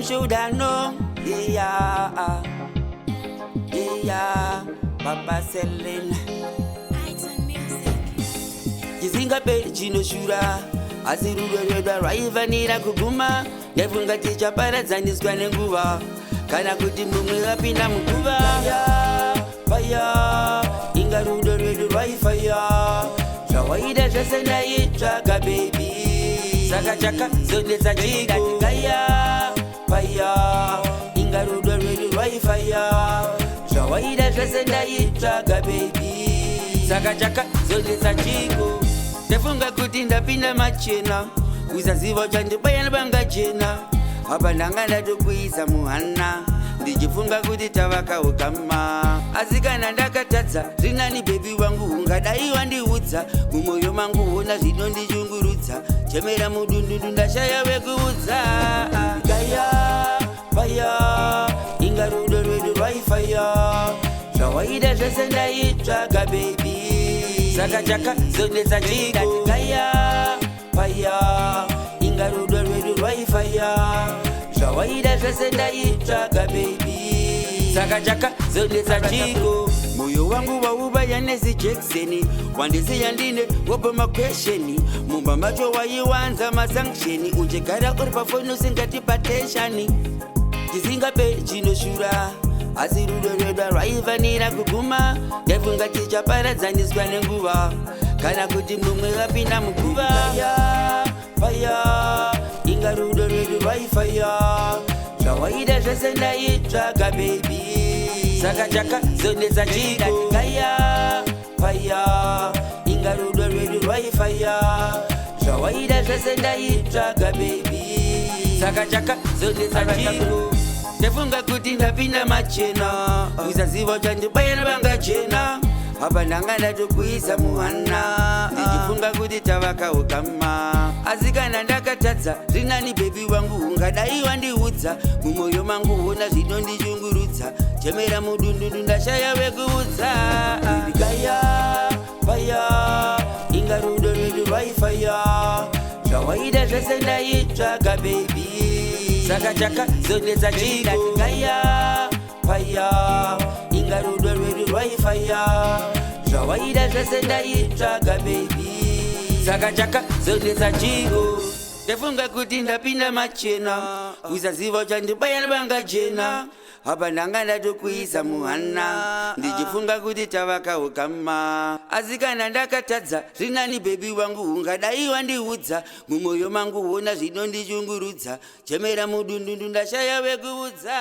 Some should I know, yeah, yeah, Papa selling. iTon music. Kizinga pe chino shura, asirudo raiva nira kuguma, nefunga ticha paradzaniswa nenguva, kana kuti mumwe apinda muguva. Fire, ingarudo redu fire, zvawaida zvese ndaitsvaga baby, saka chaka zondetsa chigo. Fire, ingarudo redu fire, zvawaida zvese ndaitsvaga baby, saka chaka zondetsa chigo. Ndafunga kuti ndapinda machena, kusaziva chandibaya nebangachena, apa ndanga ndatokuisa muhana, ndichifunga kuti tavakaukama. Asi kana ndakatadza rinani bebi wangu ungadai wandiudza, mumwoyo mangu ona zvinondichungurudza, chemera mudundundu ndashaya wekuudza. Gaya faya, ingarudo rwedu rwaifaya, zvawaida zvese ndaitsvaga bebi, saka chaka zondetsa chigo. Gaya faya, ingarudo rwedu rwaifaya, zvawaida zvese ndaitsvaga baby, saka chaka zondetsa chigo. Moyo wangu waubaya nezijekiseni, wandisiya ndine wopa makwesheni, mumba macho waiwanza masanksheni, uchigara uri pafoni usingati pateshani. Chisingape chinoshura, asi rudo rwedu rwaifanira kuguma, ndaifunga tichaparadzaniswa nenguva, kana kuti mumwe apinda muguva. Fire, ingarudo rwedu rwaifaya, zvawaida zvese ndaitsvaga baby, saka chaka zondetsa chigo. Fire, ingarudo rwedu rwaifaya, zvawaida zvese ndaitsvaga baby, saka chaka zondetsa chigo. Ndafunga kuti ndapinda machena, kusaziva chandibaya nebangachena, apa ndanga ndatokuisa muhana, ndichifunga kuti tavakaukama. Asi kana ndakatadza rinani bebi wangu ungadai wandiudza, mumwoyo mangu ona zvinondichungurudza, chemera mudundundu ndashaya wekuudza. Gaya faya, ingarudo rwedu rwaifaya, zvawaida zvese ndaitsvaga baby, saka chaka zondetsa chigo. Gaya faya, ingarudo rwedu rwaifaya, zvawaida zvese ndaitsvaga baby, saka chaka zondetsa chigo. Ndafunga kuti ndapinda machena, kusaziva chandibaya nebangachena, apa ndanga ndatokuisa muhana, ndichifunga kuti tavakaukama. Asi kana ndakatadza rinani bebi wangu ungadai wandiudza, mumwoyo mangu ona zvinondichungurudza, chemera mudundundu ndashaya wekuudza.